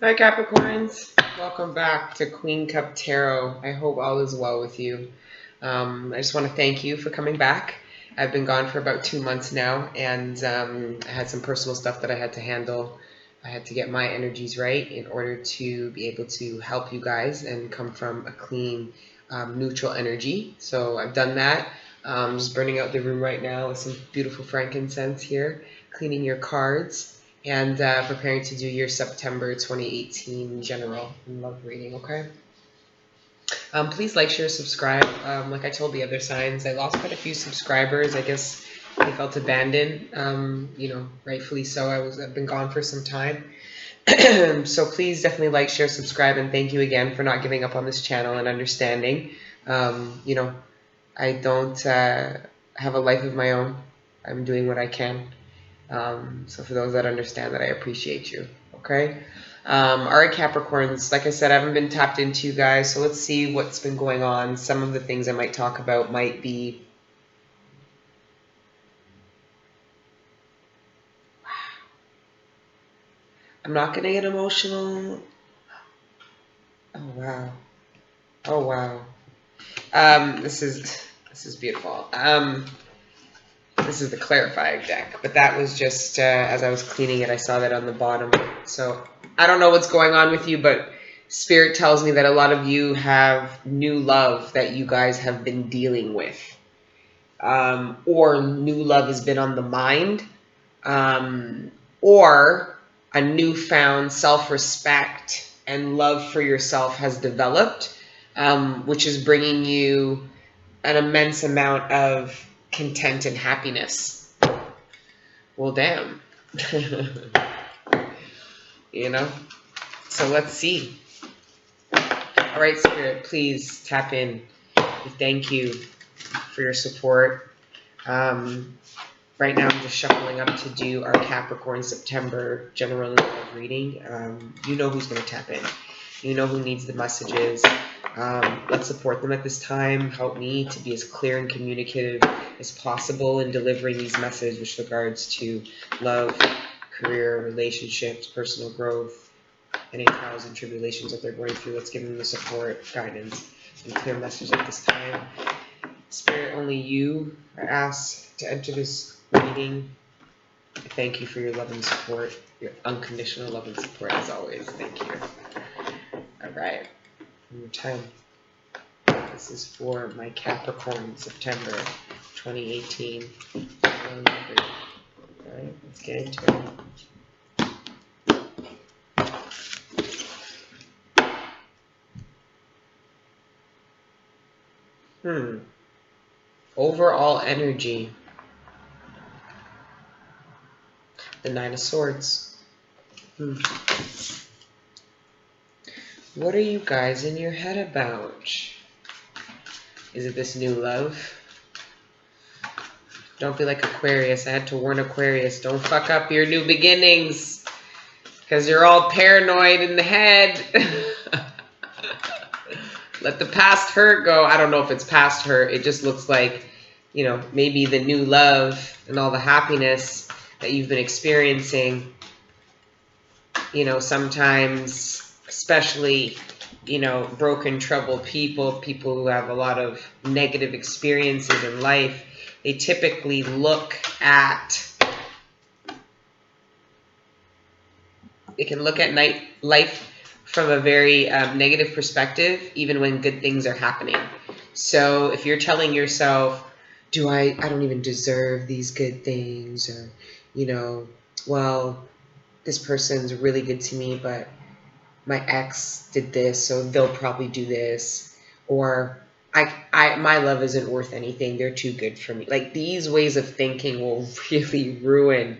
Hi Capricorns, welcome back to Queen Cup Tarot. I hope all is well with you. I just want to thank you for coming back. I've been gone for about 2 months now, and I had some personal stuff that I had to handle. I had to get my energies right in order to be able to help you guys and come from a clean, neutral energy. So I've done that. Just burning out the room right now with some beautiful frankincense here, cleaning your cards and preparing to do your September 2018 general and love reading, okay? Please like, share, subscribe. Like I told the other signs, I lost quite a few subscribers. I guess they felt abandoned, rightfully so. I've been gone for some time. So please definitely like, share, subscribe, and thank you again for not giving up on this channel and understanding. I don't have a life of my own. I'm doing what I can. So for those that understand that, I appreciate you. Okay. All right, Capricorns. Like I said, I haven't been tapped into, you guys. So let's see what's been going on. Some of the things I might talk about might be. I'm not gonna get emotional. Oh wow. Oh wow. This is beautiful. This is the clarifying deck, but that was just as I was cleaning it, I saw that on the bottom. So I don't know what's going on with you, but Spirit tells me that a lot of you have new love that you guys have been dealing with, or new love has been on the mind, or a newfound self-respect and love for yourself has developed, which is bringing you an immense amount of content and happiness. Well, damn. So let's see. All right, Spirit, please tap in. Thank you for your support. Right now, I'm just shuffling up to do our Capricorn September general reading. You know who's going to tap in. You know who needs the messages. Let's support them at this time. Help me to be as clear and communicative as possible in delivering these messages with regards to love, career, relationships, personal growth, any trials and tribulations that they're going through. Let's give them the support, guidance, and clear message at this time. Spirit, only you are asked to enter this reading. Thank you for your love and support, your unconditional love and support as always. Thank you. All right. One more time. This is for my Capricorn, September 2018. All right, let's get into it. Overall energy. The Nine of Swords. What are you guys in your head about? Is it this new love? Don't be like Aquarius. I had to warn Aquarius. Don't fuck up your new beginnings. Because you're all paranoid in the head. Let the past hurt go. I don't know if it's past hurt. It just looks like, maybe the new love and all the happiness that you've been experiencing. Sometimes, especially, broken, troubled people who have a lot of negative experiences in life, they typically look at, life from a very negative perspective, even when good things are happening. So if you're telling yourself, I don't even deserve these good things, or, well, this person's really good to me, but my ex did this, so they'll probably do this, or my love isn't worth anything, they're too good for me. Like, these ways of thinking will really ruin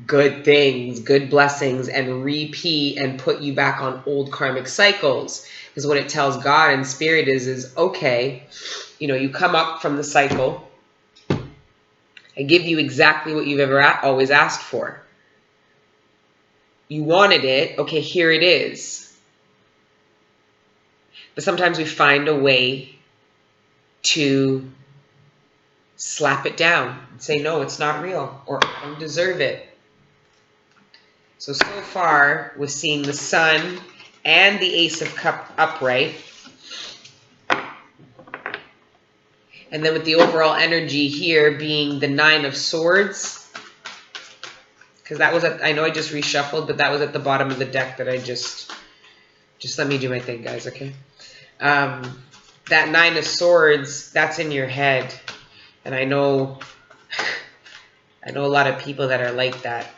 good things, good blessings, and repeat and put you back on old karmic cycles. Because what it tells God and Spirit is okay, you come up from the cycle. I give you exactly what you've always asked for. You wanted it, okay, here it is. But sometimes we find a way to slap it down and say, no, it's not real, or I don't deserve it. So far, we're seeing the Sun and the Ace of Cups upright. And then with the overall energy here being the Nine of Swords. Because that was at, I know I just reshuffled, but that was at the bottom of the deck that I just let me do my thing, guys, okay? That Nine of Swords, that's in your head. And I know a lot of people that are like that.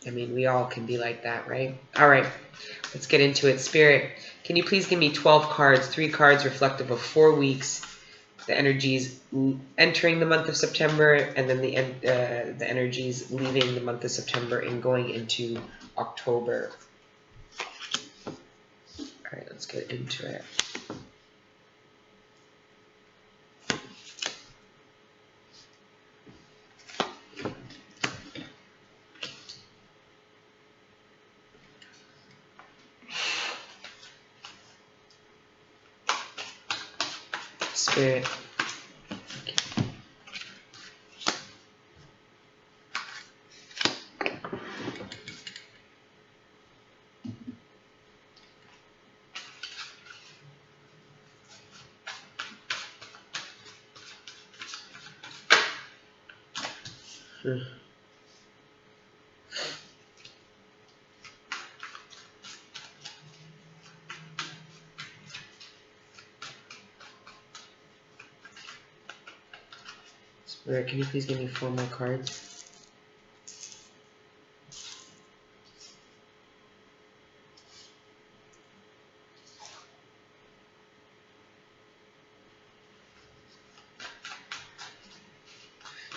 I mean, we all can be like that, right? All right, let's get into it. Spirit, can you please give me 12 cards, 3 cards reflective of 4 weeks, the energies entering the month of September, and then the energies leaving the month of September and going into October. All right, let's get into it. Spirit. Spirit, can you please give me 4 more cards?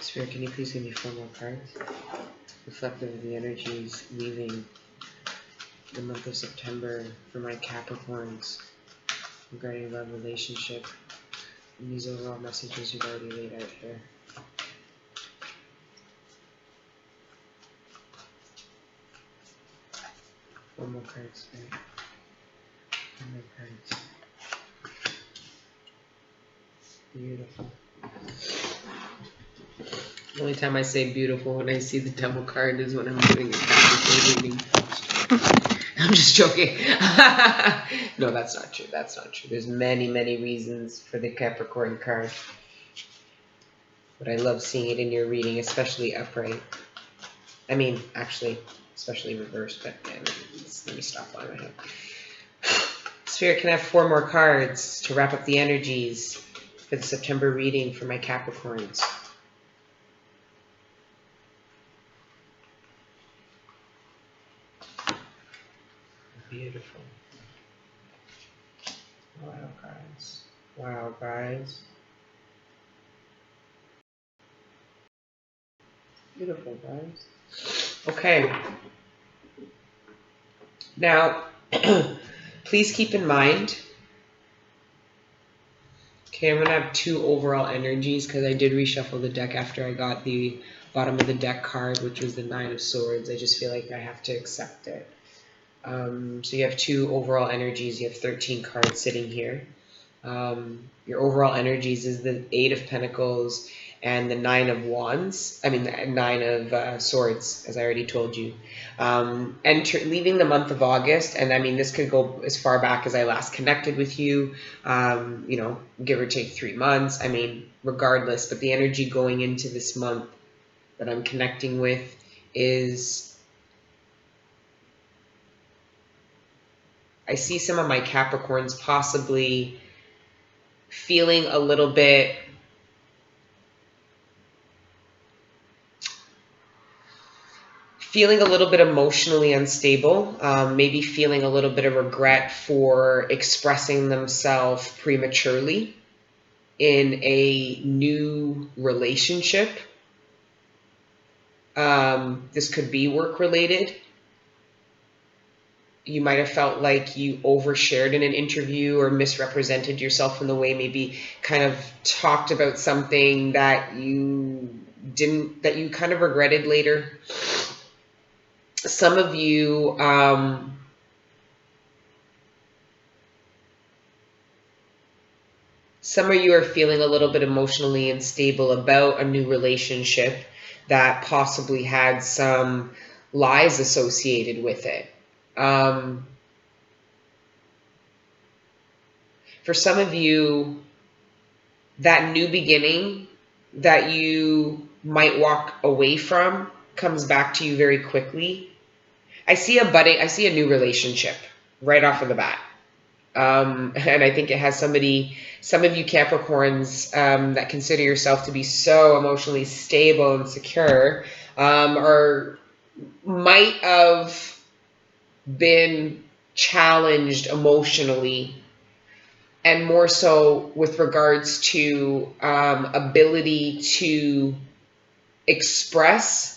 Spirit, can you please give me 4 more cards? Reflective of the energies leaving the month of September for my Capricorns regarding love, relationship, and these overall messages you've already laid out here. One more card, Spirit. One more cards. Beautiful. The only time I say beautiful when I see the devil card is when I'm doing a Capricorn reading. I'm just joking. No, that's not true. That's not true. There's many, many reasons for the Capricorn card. But I love seeing it in your reading, especially upright. I mean, actually, especially reversed, but man, let me stop while I have. Spirit, can I have 4 more cards to wrap up the energies for the September reading for my Capricorns? Beautiful. Wow, guys. Wow, guys. Beautiful, guys. Okay. Now, please keep in mind, okay, I'm going to have 2 overall energies because I did reshuffle the deck after I got the bottom of the deck card, which was the Nine of Swords. I just feel like I have to accept it. So you have 2 overall energies. You have 13 cards sitting here. Your overall energies is the 8 of Pentacles and the 9 of Wands. I mean, the 9 of Swords, as I already told you. Leaving the month of August, and I mean, this could go as far back as I last connected with you, you know, give or take 3 months. I mean, regardless, but the energy going into this month that I'm connecting with is, I see some of my Capricorns possibly feeling a little bit emotionally unstable, maybe feeling a little bit of regret for expressing themselves prematurely in a new relationship. This could be work related. You might have felt like you overshared in an interview or misrepresented yourself in the way, maybe kind of talked about something that you didn't, that you kind of regretted later. Some of you, are feeling a little bit emotionally unstable about a new relationship that possibly had some, lies associated with it. For some of you, that new beginning that you might walk away from comes back to you very quickly. I see a new relationship right off of the bat. And I think it has some of you Capricorns that consider yourself to be so emotionally stable and secure, or might have been challenged emotionally, and more so with regards to ability to express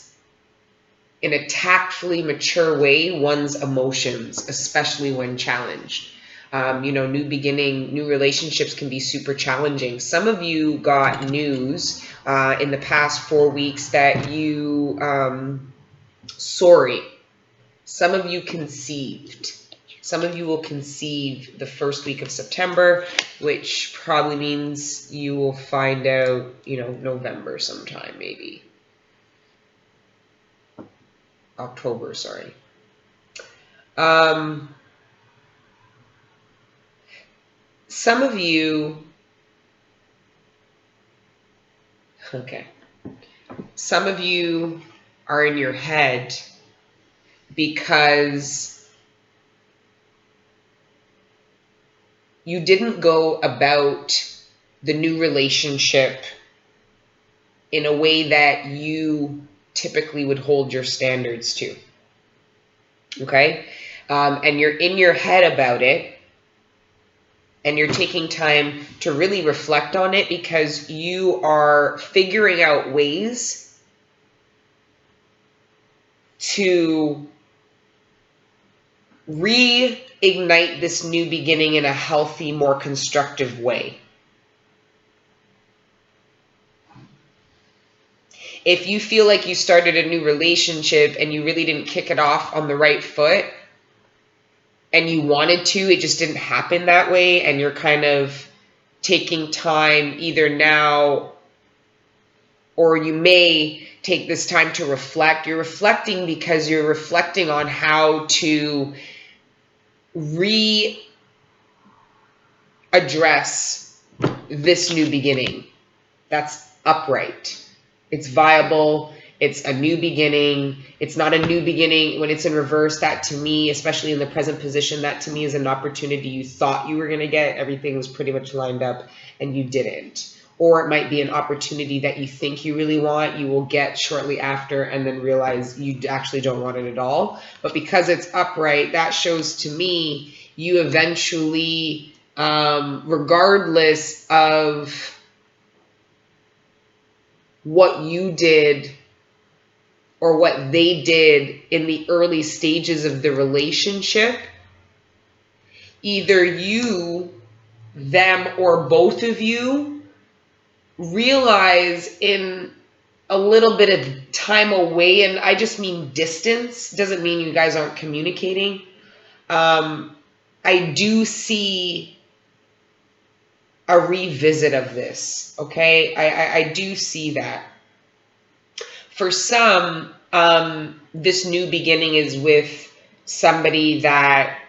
in a tactfully mature way one's emotions, especially when challenged. New relationships can be super challenging. Some of you got news in the past 4 weeks that you, some of you conceived. Some of you will conceive the first week of September, which probably means you will find out, November sometime, maybe. October, sorry. Some of you, some of you are in your head because you didn't go about the new relationship in a way that you typically would hold your standards to. Okay? And you're in your head about it, and you're taking time to really reflect on it because you are figuring out ways to reignite this new beginning in a healthy, more constructive way. If you feel like you started a new relationship and you really didn't kick it off on the right foot, and you wanted to, it just didn't happen that way, and you're kind of taking time either now, or you may take this time to reflect. You're reflecting because you're reflecting on how to readdress this new beginning that's upright. It's viable. It's a new beginning. It's not a new beginning. When it's in reverse, that to me, especially in the present position, that to me is an opportunity you thought you were going to get. Everything was pretty much lined up and you didn't. Or it might be an opportunity that you think you really want, you will get shortly after and then realize you actually don't want it at all. But because it's upright, that shows to me you eventually, regardless of what you did or what they did in the early stages of the relationship, either you, them, or both of you realize in a little bit of time away, and I just mean distance, doesn't mean you guys aren't communicating. I do see a revisit of this, okay? I do see that. For some, this new beginning is with somebody that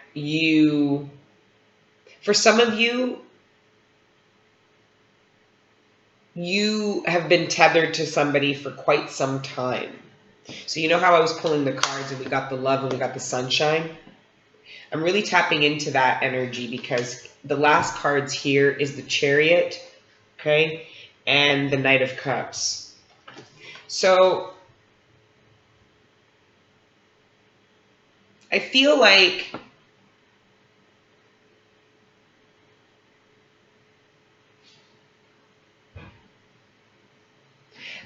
for some of you, you have been tethered to somebody for quite some time. So you know how I was pulling the cards and we got the love and we got the sunshine? I'm really tapping into that energy because the last cards here is the Chariot, okay, and the Knight of Cups. So I feel like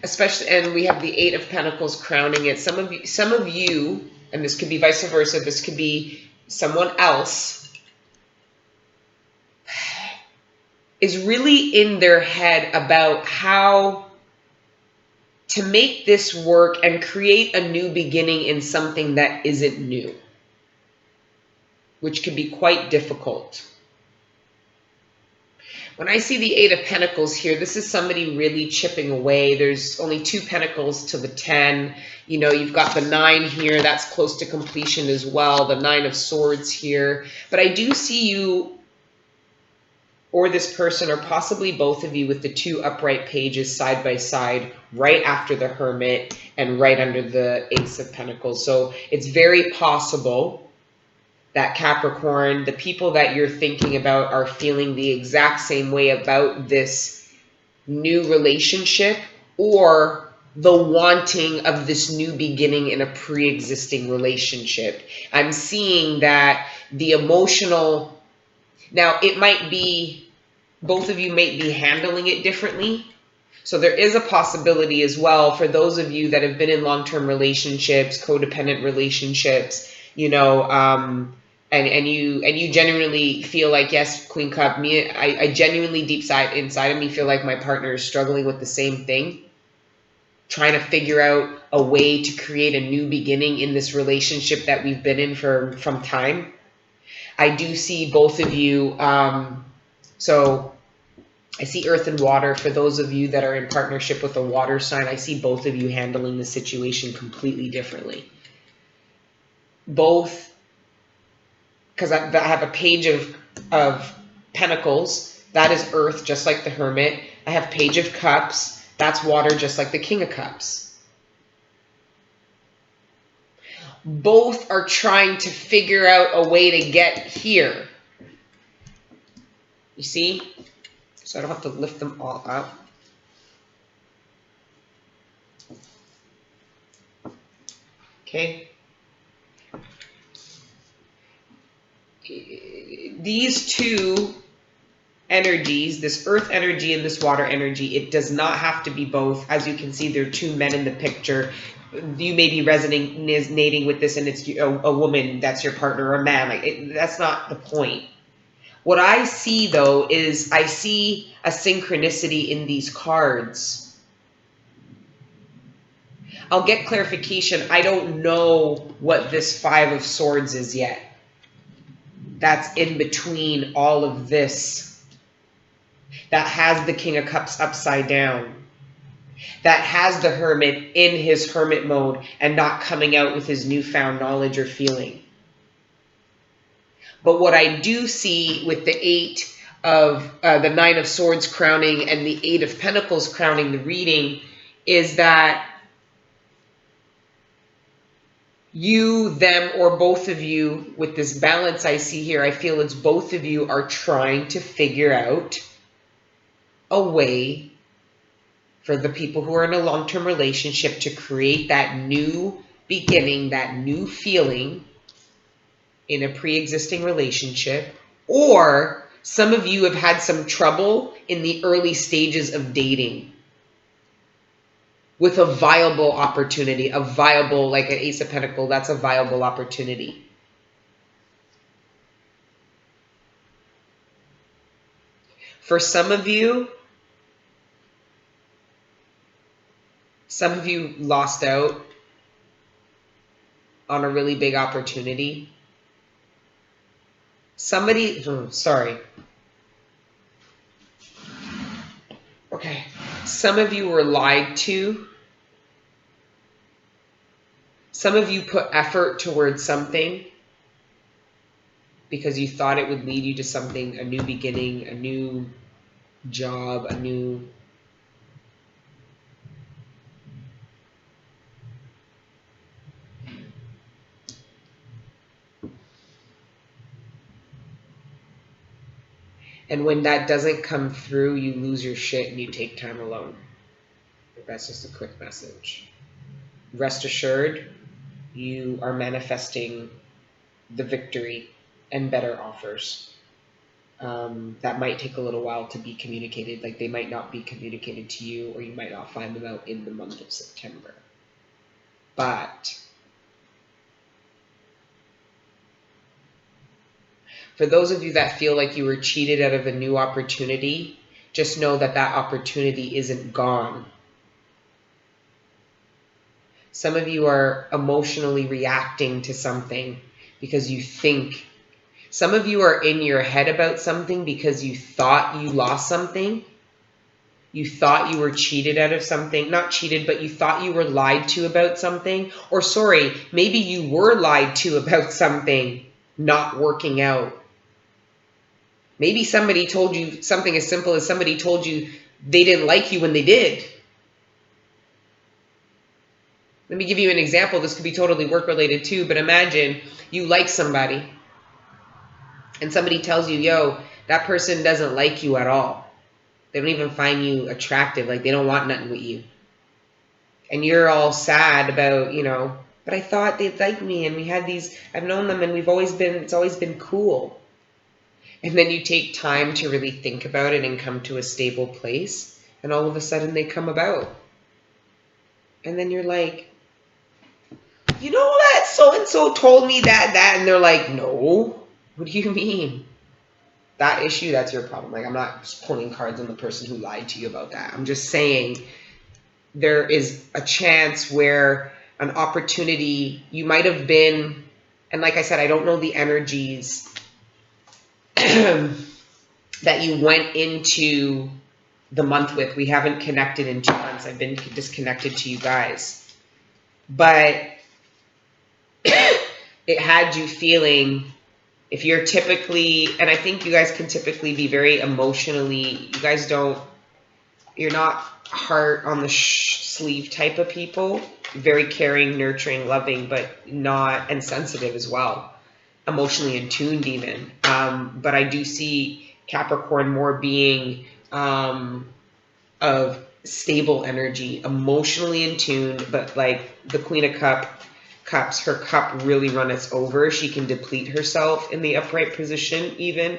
especially, and we have the Eight of Pentacles crowning it. Some of you, and this could be vice versa, this could be someone else, is really in their head about how to make this work and create a new beginning in something that isn't new, which can be quite difficult. When I see the Eight of Pentacles here, this is somebody really chipping away. There's only 2 Pentacles to the 10. You know, you've got the 9 here. That's close to completion as well. The 9 of Swords here. But I do see you or this person, or possibly both of you, with the 2 upright pages side by side, right after the Hermit and right under the Ace of Pentacles. So it's very possible that Capricorn, the people that you're thinking about are feeling the exact same way about this new relationship, or the wanting of this new beginning in a pre-existing relationship. I'm seeing that the emotional, now it might be, both of you might be handling it differently. So there is a possibility as well for those of you that have been in long-term relationships, codependent relationships, you know, and you genuinely feel like, yes, Queen Cup, me, I genuinely inside of me feel like my partner is struggling with the same thing, trying to figure out a way to create a new beginning in this relationship that we've been in from time. I do see both of you, so I see earth and water. For those of you that are in partnership with a water sign, I see both of you handling the situation completely differently. Both, because I have a page of Pentacles, that is earth, just like the Hermit. I have Page of Cups, that's water, just like the King of Cups. Both are trying to figure out a way to get here. You see? So I don't have to lift them all up. Okay. These 2 energies, this earth energy and this water energy, it does not have to be both. As you can see, there are 2 men in the picture. You may be resonating with this and it's a woman that's your partner, or a man. That's not the point. What I see, though, is I see a synchronicity in these cards. I'll get clarification. I don't know what this 5 of Swords is yet. That's in between all of this. That has the King of Cups upside down. That has the Hermit in his hermit mode and not coming out with his newfound knowledge or feeling. But what I do see with the 8 of the 9 of Swords crowning and the 8 of Pentacles crowning the reading is that you, them, or both of you, with this balance I see here, I feel it's both of you are trying to figure out a way for the people who are in a long-term relationship to create that new beginning, that new feeling in a pre-existing relationship. Or some of you have had some trouble in the early stages of dating with a viable opportunity, a viable, like an Ace of Pentacles, that's a viable opportunity. For some of you lost out on a really big opportunity. Somebody, sorry. Okay. Some of you were lied to. Some of you put effort towards something because you thought it would lead you to something, a new beginning, a new job, a new... And when that doesn't come through, you lose your shit and you take time alone. That's just a quick message. Rest assured, you are manifesting the victory and better offers. That might take a little while to be communicated. Like, they might not be communicated to you, or you might not find them out in the month of September. But for those of you that feel like you were cheated out of a new opportunity, just know that that opportunity isn't gone. Some of you are emotionally reacting to something because you think Some of you are in your head about something because you thought you lost something. You thought you were cheated out of something. Not cheated, but you thought you were lied to about something. Or sorry, maybe you were lied to about something not working out. Maybe somebody told you something as simple as somebody told you they didn't like you when they did. Let me give you an example. This could be totally work-related too, but imagine you like somebody and somebody tells you, yo, that person doesn't like you at all. They don't even find you attractive. Like, they don't want nothing with you. And you're all sad about, but I thought they'd like me and we had these, I've known them and it's always been cool. And then you take time to really think about it and come to a stable place. And all of a sudden they come about. And then you're like, you know that so-and-so told me that. And they're like, no, what do you mean? That issue, that's your problem. Like, I'm not just pulling cards on the person who lied to you about that. I'm just saying there is a chance where an opportunity, you might have been, and like I said, I don't know the energies that you went into the month with. We haven't connected in 2 months. I've been disconnected to you guys. But it had you feeling, if you're typically, and I think you guys can typically be very emotionally, you're not heart on the sleeve type of people, very caring, nurturing, loving, but not, and sensitive as well, emotionally in tuned even. But I do see Capricorn more being of stable energy, emotionally in tune, but like the Queen of Cups, her cup really runneth over. She can deplete herself in the upright position even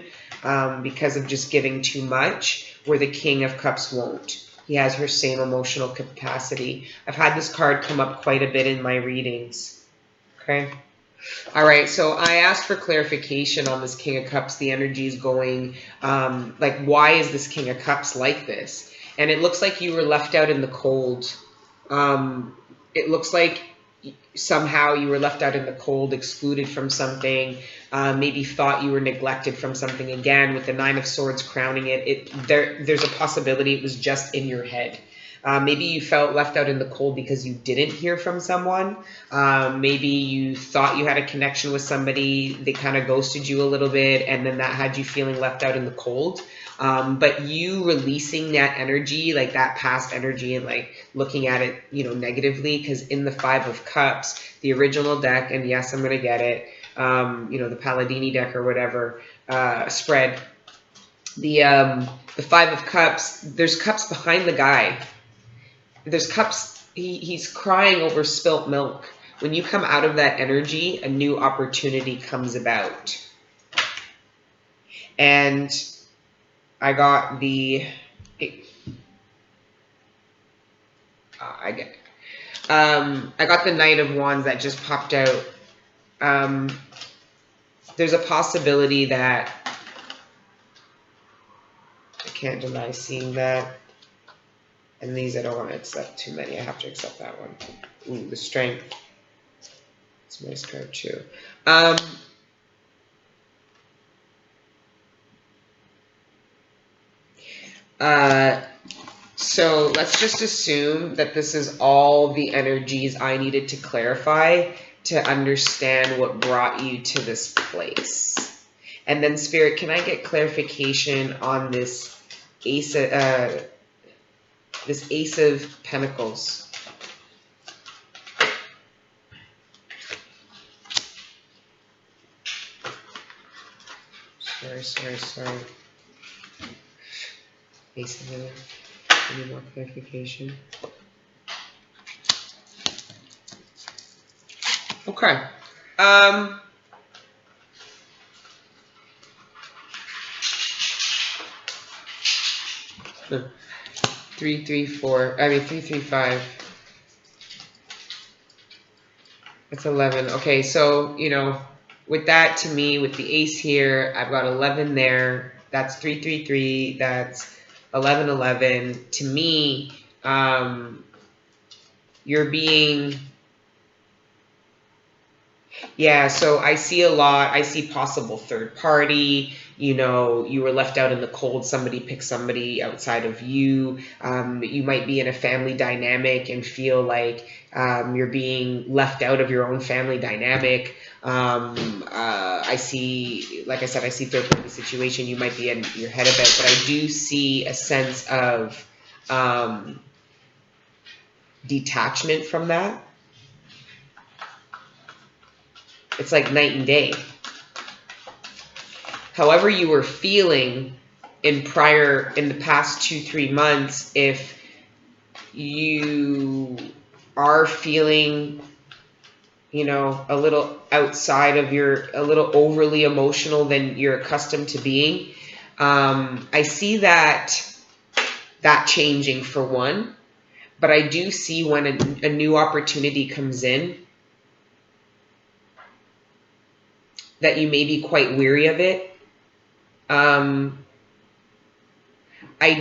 because of just giving too much, where the King of Cups won't. He has her same emotional capacity. I've had this card come up quite a bit in my readings. Okay. All right, so I asked for clarification on this King of Cups. The energy is going, like, why is this King of Cups like this? And it looks like you were left out in the cold. It looks like somehow you were left out in the cold, excluded from something, maybe thought you were neglected from something. Again, with the Nine of Swords crowning it, there's a possibility it was just in your head. Maybe you felt left out in the cold because you didn't hear from someone. Maybe you thought you had a connection with somebody, they kind of ghosted you a little bit, and then that had you feeling left out in the cold. But you releasing that energy, like that past energy, and like looking at it, negatively, because in the Five of Cups, the original deck, and yes, I'm going to get it, the Palladini deck or whatever, spread, the Five of Cups, there's cups behind the guy. There's cups, he's crying over spilt milk. When you come out of that energy, a new opportunity comes about. And I got I got the Knight of Wands that just popped out. There's a possibility that, I can't deny seeing that. And these, I don't want to accept too many. I have to accept that one. Ooh, the Strength. It's a nice card too. So let's just assume that this is all the energies I needed to clarify to understand what brought you to this place. And then Spirit, can I get clarification on this Ace of Pentacles? Sorry. Ace of Pentacles. Any more clarification? Okay. 3, 3, 4. I mean 3, 3, 5. That's 11. Okay, so with that, to me, with the ace here, I've got 11 there. That's 3, 3, 3. That's 11, 11. To me, you're being, Yeah, so I see a lot. I see possible third party. You know, you were left out in the cold. Somebody picked somebody outside of you. You might be in a family dynamic and feel like you're being left out of your own family dynamic. I see, like I said, I see third party situation. You might be in your head a bit, but I do see a sense of um, detachment from that. It's like night and day. However you were feeling in the past 2-3 months, if you are feeling, you know, a little outside of a little overly emotional than you're accustomed to being, I see that changing for one. But I do see when a new opportunity comes in that you may be quite weary of it. I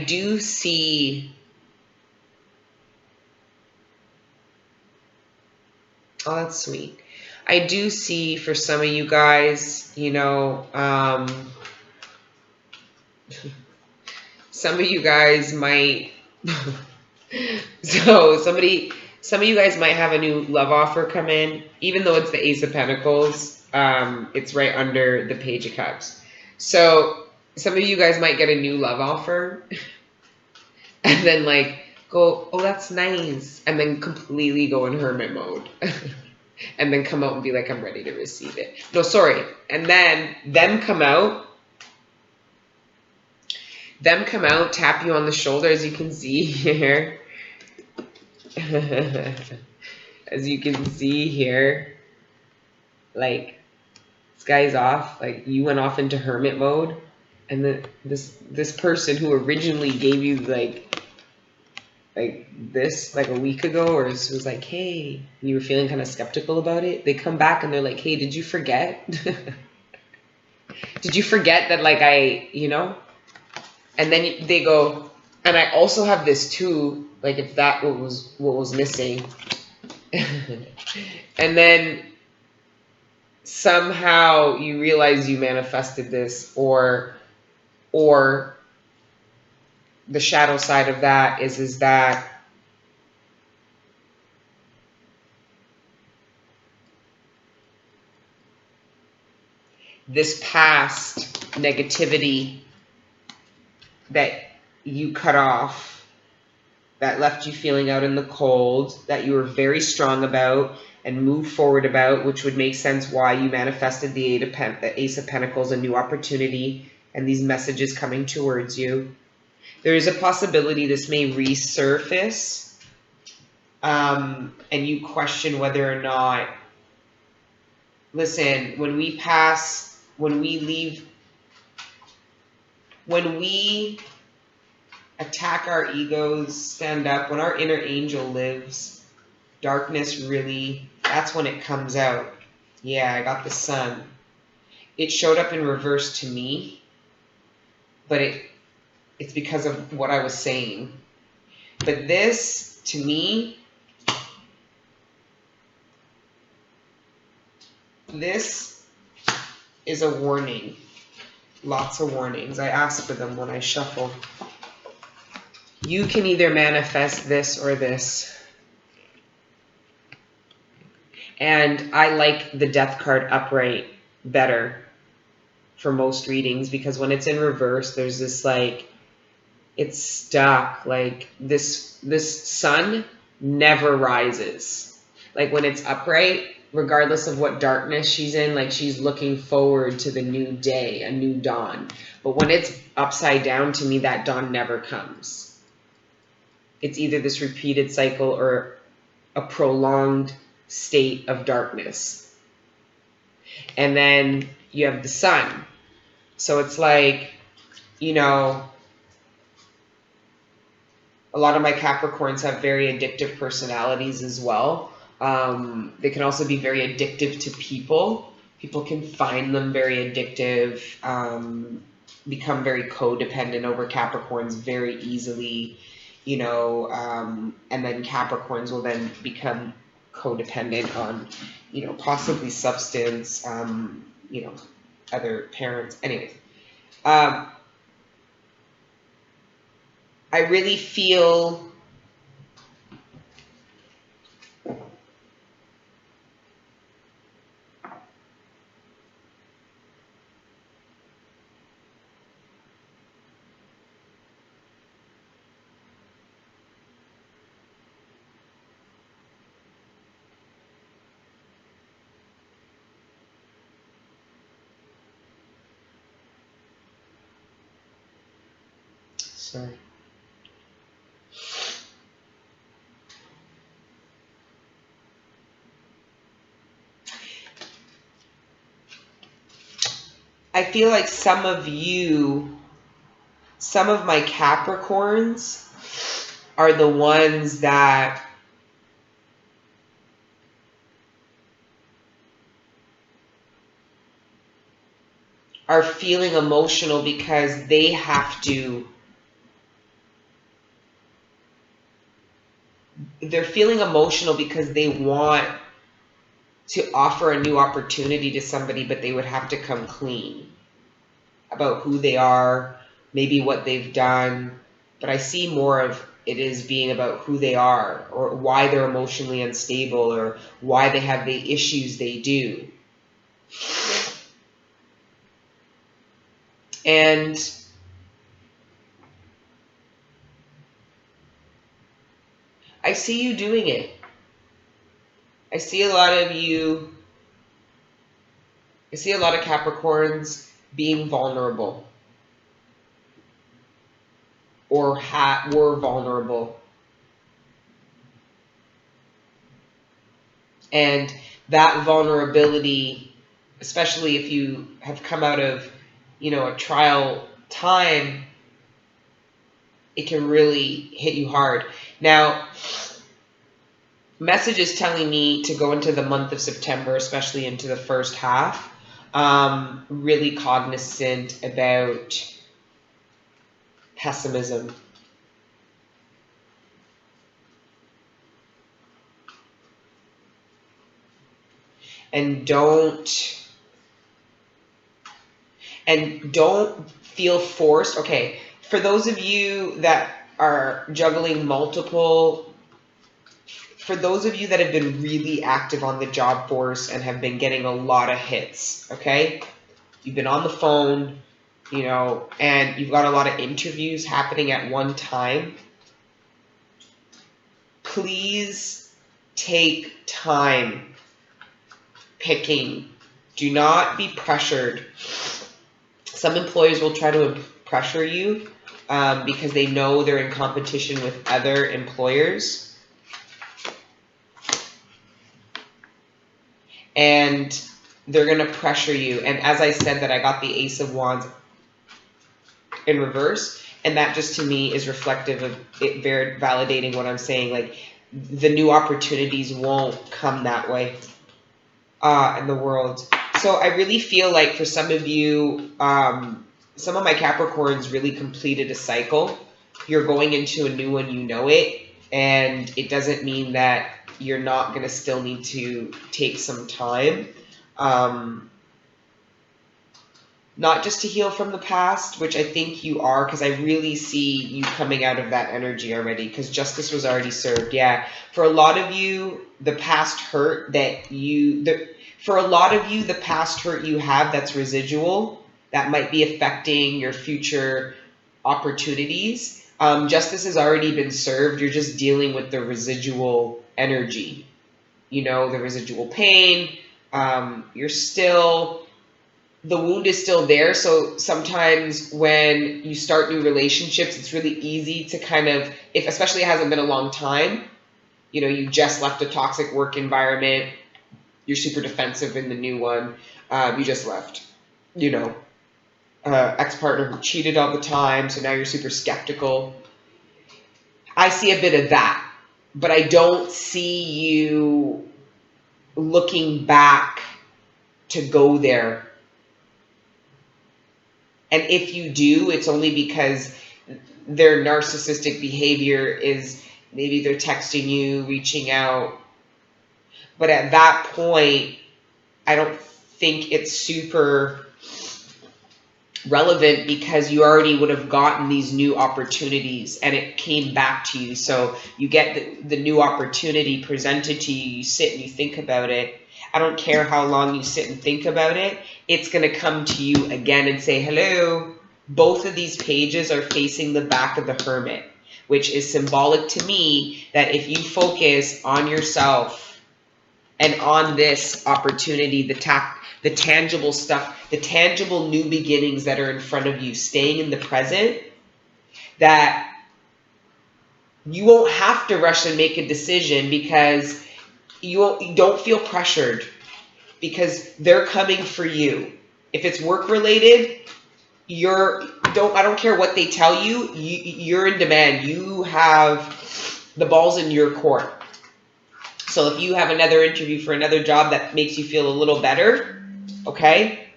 do see, oh, that's sweet. I do see for some of you guys, you know, some of you guys might, so some of you guys might have a new love offer come in, even though it's the Ace of Pentacles. It's right under the Page of Cups. So some of you guys might get a new love offer and then like go, oh, that's nice, and then completely go in hermit mode. And then come out and be like, I'm ready to receive it. No, sorry. And then them come out, tap you on the shoulder, as you can see here. As you can see here, like, this guy's off. Like, you went off into hermit mode, and this person who originally gave you like this like a week ago, or was like, hey, and you were feeling kind of skeptical about it, they come back and they're like, hey, did you forget? Did you forget that, like, you know? And then they go, and I also have this too, like, if that was what was missing. And then somehow you realize you manifested this, or the shadow side of that is that this past negativity that you cut off, that left you feeling out in the cold, that you were very strong about and moved forward about, which would make sense why you manifested the Ace of Pentacles, a new opportunity, and these messages coming towards you. There is a possibility this may resurface, and you question whether or not, listen, when we attack our egos, stand up, when our inner angel lives, darkness really, that's when it comes out. Yeah, I got the sun. It showed up in reverse to me, but it's because of what I was saying. But this, to me, this is a warning. Lots of warnings. I ask for them when I shuffle. You can either manifest this or this. And I like the Death card upright better for most readings, because when it's in reverse, there's this, like, it's stuck. Like, this sun never rises. Like, when it's upright, regardless of what darkness she's in, like, she's looking forward to the new day, a new dawn. But when it's upside down, to me, that dawn never comes. It's either this repeated cycle or a prolonged state of darkness. And then you have the sun. So it's like, you know, a lot of my Capricorns have very addictive personalities as well. They can also be very addictive to people. People can find them very addictive, become very codependent over Capricorns very easily, you know, and then Capricorns will then become codependent on, possibly substance, other parents. Anyways, I really feel sorry. I feel like some of my Capricorns are the ones that are feeling emotional because they have to, they're feeling emotional because they want to offer a new opportunity to somebody, but they would have to come clean about who they are, maybe what they've done. But I see more of it is being about who they are, or why they're emotionally unstable, or why they have the issues they do. And I see you doing it. I see a lot of Capricorns being vulnerable, or were vulnerable. And that vulnerability, especially if you have come out of, a trial time, it can really hit you hard. Now, message is telling me to go into the month of September, especially into the first half, really cognizant about pessimism. And don't feel forced. Okay, for those of you that are juggling multiple, for those of you that have been really active on the job force and have been getting a lot of hits, okay? You've been on the phone, and you've got a lot of interviews happening at one time. Please take time picking. Do not be pressured. Some employers will try to pressure you because they know they're in competition with other employers. And they're going to pressure you. And as I said that I got the Ace of Wands in reverse, and that just to me is reflective of it, very validating what I'm saying. Like, the new opportunities won't come that way in the world. So I really feel like for some of you, some of my Capricorns really completed a cycle. You're going into a new one, it, and it doesn't mean that you're not going to still need to take some time. Not just to heal from the past, which I think you are, because I really see you coming out of that energy already, because justice was already served. Yeah. For a lot of you, the past hurt you have that's residual, that might be affecting your future opportunities. Justice has already been served. You're just dealing with the residual energy, the residual pain. The wound is still there. So sometimes when you start new relationships, it's really easy to kind of, especially it hasn't been a long time, you just left a toxic work environment, you're super defensive in the new one, you just left, ex-partner who cheated all the time, so now you're super skeptical. I see a bit of that, but I don't see you looking back to go there. And if you do, it's only because their narcissistic behavior is maybe they're texting you, reaching out. But at that point, I don't think it's super relevant because you already would have gotten these new opportunities and it came back to you. So you get the new opportunity presented to you, you sit and you think about it. I don't care how long you sit and think about it, it's going to come to you again and say, hello. Both of these pages are facing the back of the Hermit, which is symbolic to me that if you focus on yourself and on this opportunity, the tangible stuff, the tangible new beginnings that are in front of you, staying in the present, that you won't have to rush and make a decision because you don't feel pressured because they're coming for you. If it's work related, I don't care what they tell you, you're in demand. You have the balls in your court. So if you have another interview for another job that makes you feel a little better, okay?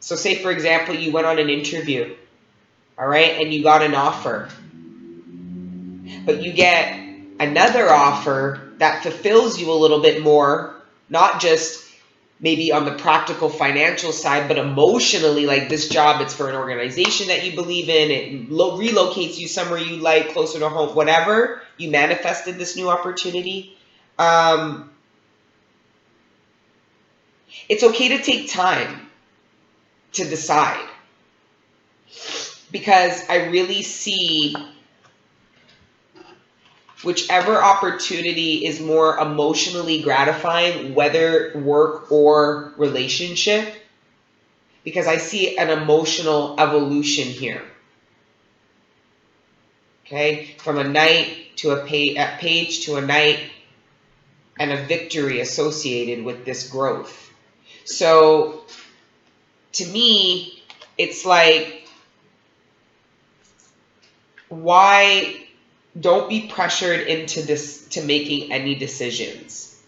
So say, for example, you went on an interview, all right, and you got an offer. But you get another offer that fulfills you a little bit more, not just maybe on the practical financial side, but emotionally, like this job, it's for an organization that you believe in, it relocates you somewhere you like, closer to home, whatever, you manifested this new opportunity. It's okay to take time to decide, because I really see whichever opportunity is more emotionally gratifying, whether work or relationship, because I see an emotional evolution here. Okay, from a knight to a page to a knight, and a victory associated with this growth. So to me, it's like, why don't be pressured into this, to making any decisions.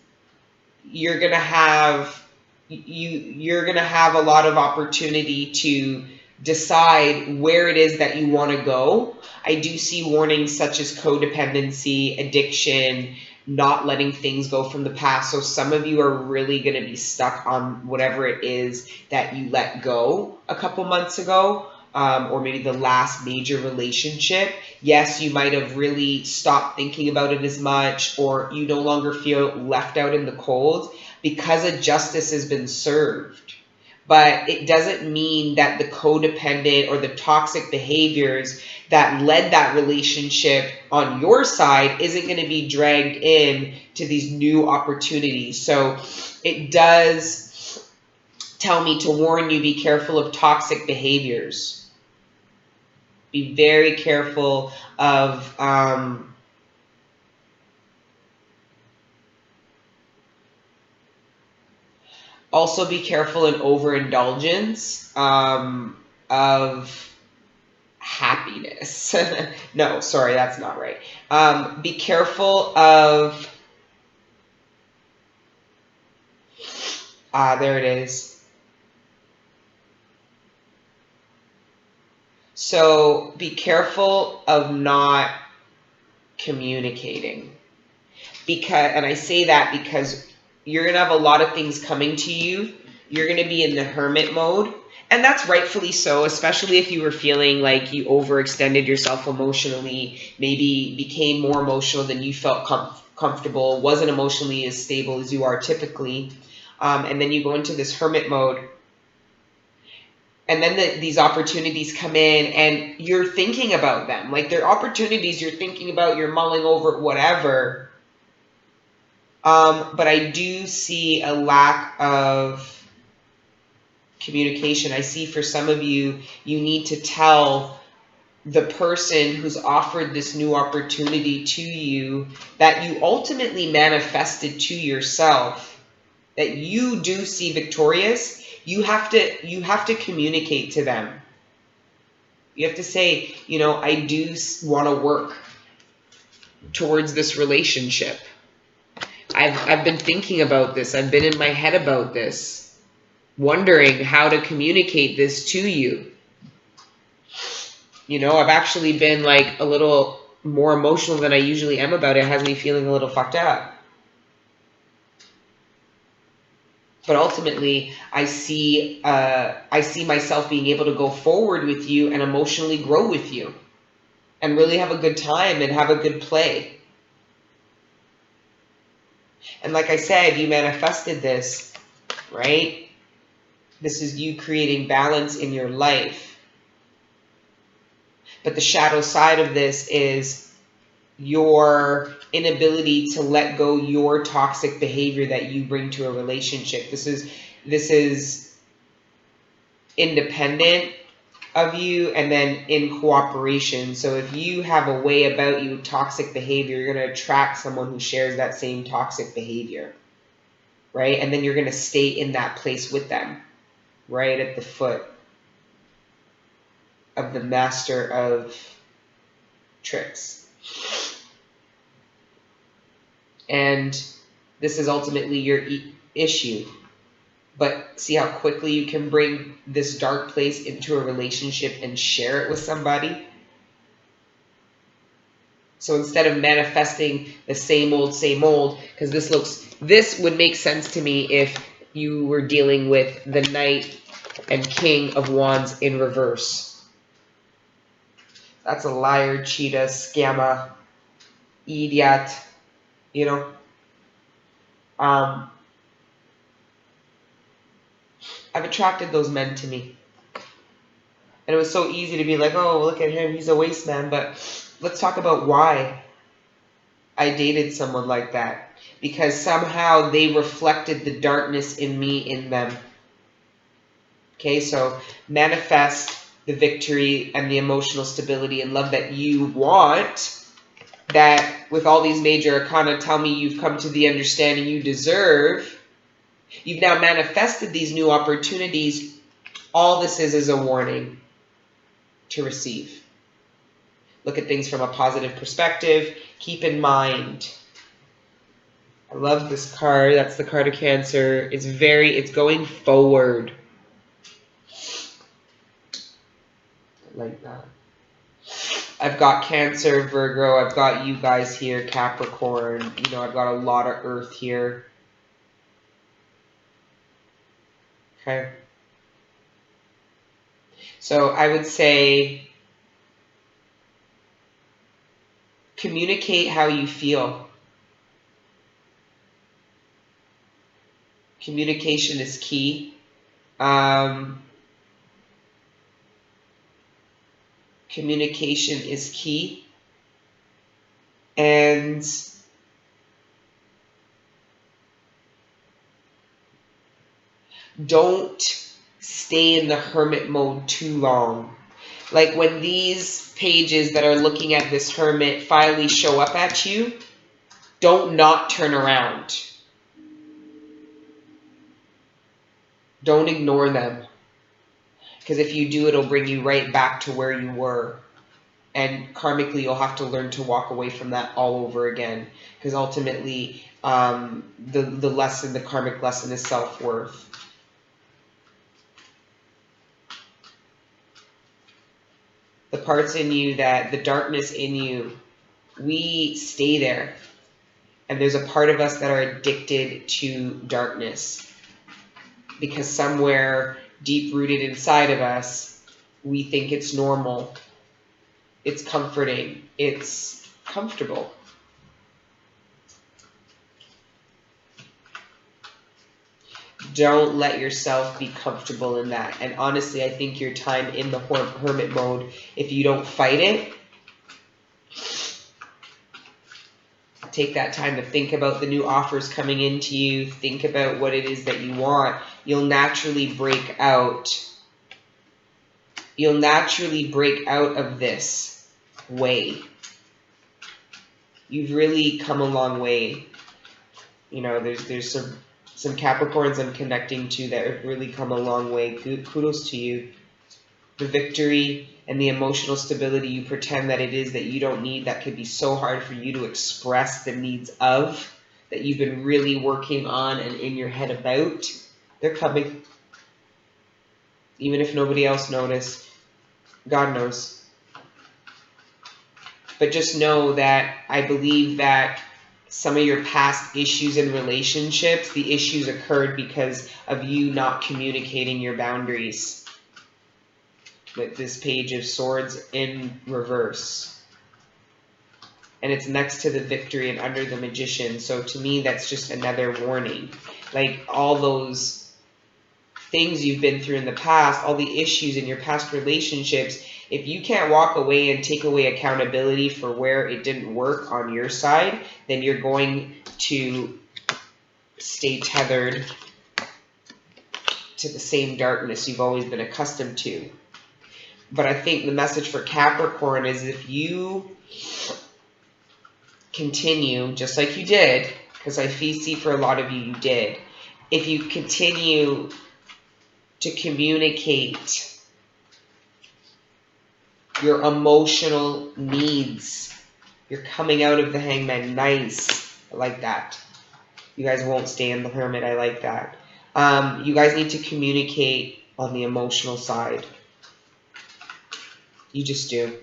You're gonna have a lot of opportunity to decide where it is that you want to go. I do see warnings such as codependency, addiction, not letting things go from the past. So some of you are really going to be stuck on whatever it is that you let go a couple months ago, or maybe the last major relationship. Yes, you might have really stopped thinking about it as much, or you no longer feel left out in the cold because a justice has been served. But it doesn't mean that the codependent or the toxic behaviors that led that relationship on your side isn't going to be dragged in to these new opportunities. So it does tell me to warn you, be careful of toxic behaviors. Be very careful of also be careful in overindulgence of happiness. No, sorry, that's not right. Be careful of, there it is. So be careful of not communicating. And I say that because you're going to have a lot of things coming to you. You're going to be in the hermit mode. And that's rightfully so, especially if you were feeling like you overextended yourself emotionally, maybe became more emotional than you felt comfortable, wasn't emotionally as stable as you are typically. And then you go into this hermit mode. And then these opportunities come in and you're thinking about them. Like, they're opportunities you're thinking about, you're mulling over, whatever. But I do see a lack of communication. I see for some of you, you need to tell the person who's offered this new opportunity to you that you ultimately manifested to yourself, that you do see victorious. You have to communicate to them. You have to say, I do want to work towards this relationship. I've been thinking about this. I've been in my head about this, wondering how to communicate this to you. I've actually been like a little more emotional than I usually am about it. It has me feeling a little fucked up. But ultimately, I see myself being able to go forward with you and emotionally grow with you and really have a good time and have a good play. And like I said, you manifested this, right? This is you creating balance in your life. But the shadow side of this is your inability to let go your toxic behavior that you bring to a relationship. This is independent of you and then in cooperation. So if you have a way about you, toxic behavior, you're going to attract someone who shares that same toxic behavior, right? And then you're going to stay in that place with them, right at the foot of the master of tricks. And this is ultimately your issue. But see how quickly you can bring this dark place into a relationship and share it with somebody? So instead of manifesting the same old, because this would make sense to me if you were dealing with the Knight and King of Wands in reverse. That's a liar, cheetah, scammer, idiot, you know. I've attracted those men to me. And it was so easy to be like, oh, look at him, he's a waste man. But let's talk about why I dated someone like that. Because somehow they reflected the darkness in me in them. Okay, so manifest the victory and the emotional stability and love that you want. That with all these major arcana tell me you've come to the understanding you deserve. You've now manifested these new opportunities. All this is a warning to receive. Look at things from a positive perspective. Keep in mind, I love this card. That's the card of Cancer. It's going forward. I like that. I've got Cancer, Virgo. I've got you guys here, Capricorn. You know, I've got a lot of Earth here. Okay. So I would say communicate how you feel. Communication is key. Communication is key. And don't stay in the hermit mode too long. Like when these pages that are looking at this hermit finally show up at you, don't not turn around. Don't ignore them. Because if you do, it'll bring you right back to where you were. And karmically, you'll have to learn to walk away from that all over again. Because ultimately, the karmic lesson is self-worth. The parts in you the darkness in you, we stay there. And there's a part of us that are addicted to darkness. Because somewhere deep rooted inside of us, we think it's normal. It's comforting. It's comfortable. Don't let yourself be comfortable in that. And honestly, I think your time in the hermit mode, if you don't fight it, take that time to think about the new offers coming into you. Think about what it is that you want. You'll naturally break out. You'll naturally break out of this way. You've really come a long way. You know, there's some Capricorns I'm connecting to that have really come a long way. Kudos to you. The victory and the emotional stability you pretend that it is that you don't need, that could be so hard for you to express the needs of, that you've been really working on and in your head about, they're coming. Even if nobody else noticed, God knows. But just know that I believe that some of your past issues in relationships, the issues occurred because of you not communicating your boundaries. With this Page of Swords in reverse. And it's next to the Victory and under the Magician. So to me, that's just another warning. Like all those things you've been through in the past, all the issues in your past relationships, if you can't walk away and take away accountability for where it didn't work on your side, then you're going to stay tethered to the same darkness you've always been accustomed to. But I think the message for Capricorn is if you continue, just like you did, because I see for a lot of you, you did. If you continue to communicate your emotional needs, you're coming out of the Hangman. Nice. I like that. You guys won't stay in the Hermit. I like that. You guys need to communicate on the emotional side. You just do.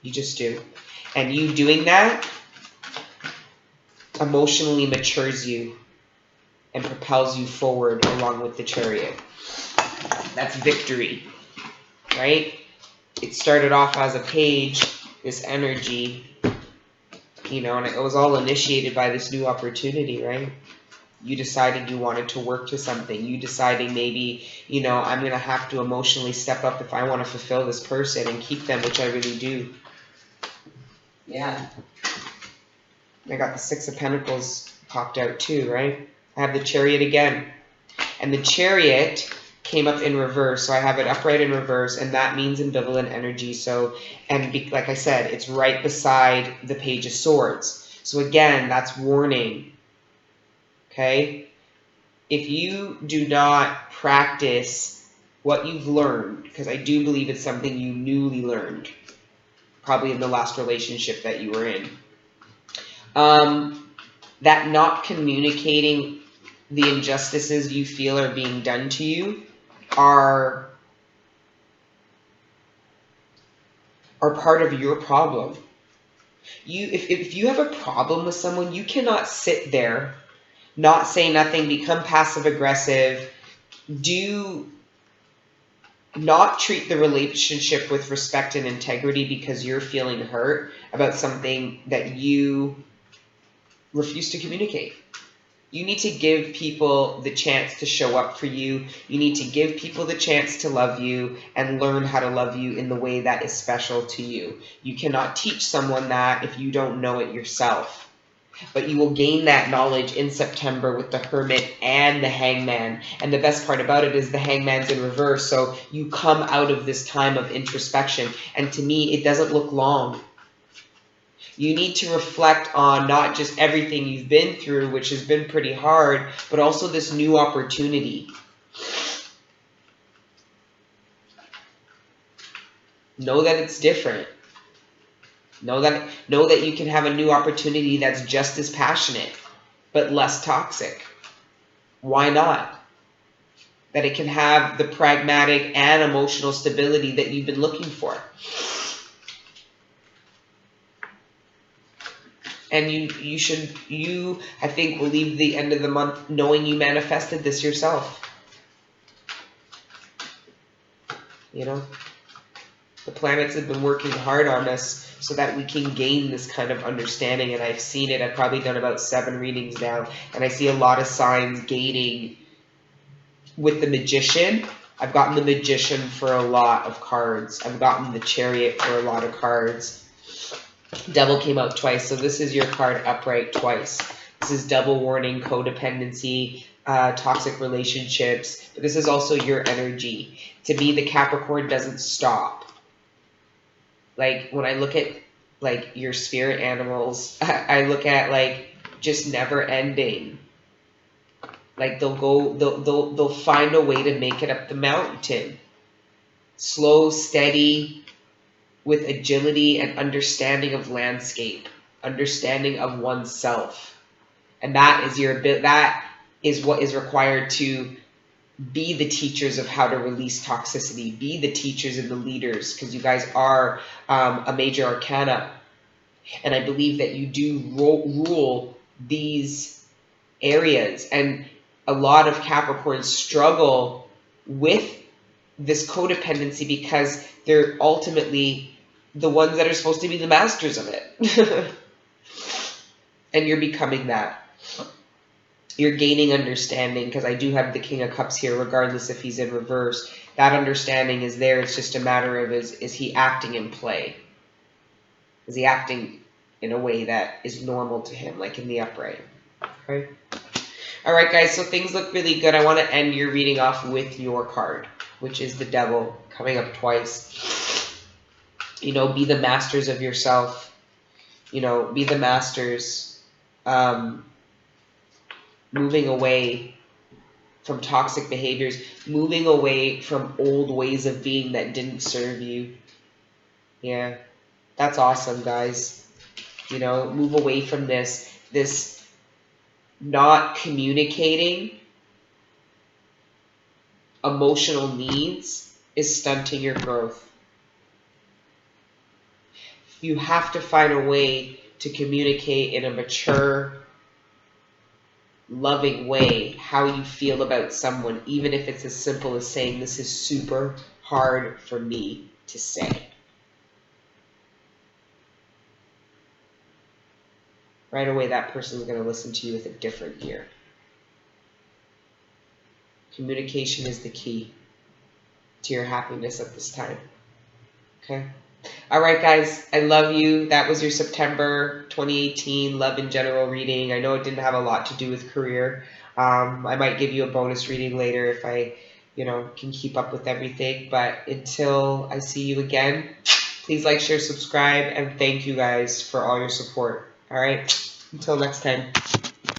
You just do. And you doing that emotionally matures you and propels you forward along with the Chariot. That's victory, right? It started off as a page, this energy, you know, and it was all initiated by this new opportunity, right? You decided you wanted to work to something. You deciding maybe, you know, I'm going to have to emotionally step up if I want to fulfill this person and keep them, which I really do. Yeah. I got the Six of Pentacles popped out too, right? I have the Chariot again. And the Chariot came up in reverse. So I have it upright in reverse, and that means ambivalent energy. So, like I said, it's right beside the Page of Swords. So again, that's warning. Okay? If you do not practice what you've learned, because I do believe it's something you newly learned, probably in the last relationship that you were in, that not communicating the injustices you feel are being done to you are part of your problem. If you have a problem with someone, you cannot sit there, not say nothing, become passive aggressive, do not treat the relationship with respect and integrity because you're feeling hurt about something that you refuse to communicate. You need to give people the chance to show up for you. You need to give people the chance to love you and learn how to love you in the way that is special to you. You cannot teach someone that if you don't know it yourself. But you will gain that knowledge in September with the Hermit and the Hangman. And the best part about it is the Hangman's in reverse. So you come out of this time of introspection. And to me, it doesn't look long. You need to reflect on not just everything you've been through, which has been pretty hard, but also this new opportunity. Know that it's different. Know that you can have a new opportunity that's just as passionate, but less toxic. Why not? That it can have the pragmatic and emotional stability that you've been looking for. And you, I think, will leave the end of the month knowing you manifested this yourself. You know? The planets have been working hard on us so that we can gain this kind of understanding. And I've seen it. I've probably done about 7 readings now. And I see a lot of signs gaining with the Magician. I've gotten the Magician for a lot of cards. I've gotten the Chariot for a lot of cards. Devil came out twice, so this is your card upright twice. This is double warning, codependency, toxic relationships. But this is also your energy. To me, the Capricorn doesn't stop. Like, when I look at, like, your spirit animals, I look at, like, just never ending. Like, they'll find a way to make it up the mountain. Slow, steady, with agility and understanding of landscape, understanding of oneself. And that is what is required to be the teachers of how to release toxicity, be the teachers and the leaders, because you guys are a major arcana And I believe that you do rule these areas. And a lot of Capricorns struggle with this codependency because they're ultimately the ones that are supposed to be the masters of it. And you're becoming that. You're gaining understanding, because I do have the King of Cups here, regardless if he's in reverse. That understanding is there. It's just a matter of is he acting in play? Is he acting in a way that is normal to him, like in the upright? Okay. All right, guys, so things look really good. I want to end your reading off with your card, which is the Devil, coming up twice. You know, be the masters of yourself. You know, be the masters. Moving away from toxic behaviors, moving away from old ways of being that didn't serve you. Yeah, that's awesome, guys. You know, move away from this not communicating emotional needs is stunting your growth. You have to find a way to communicate in a mature, loving way how you feel about someone, even if it's as simple as saying, this is super hard for me to say. Right away, that person is going to listen to you with a different ear. Communication is the key to your happiness at this time. Okay? All right, guys, I love you. That was your September 2018 Love in General reading. I know it didn't have a lot to do with career. I might give you a bonus reading later if I, can keep up with everything. But until I see you again, please like, share, subscribe, and thank you guys for all your support. All right? Until next time.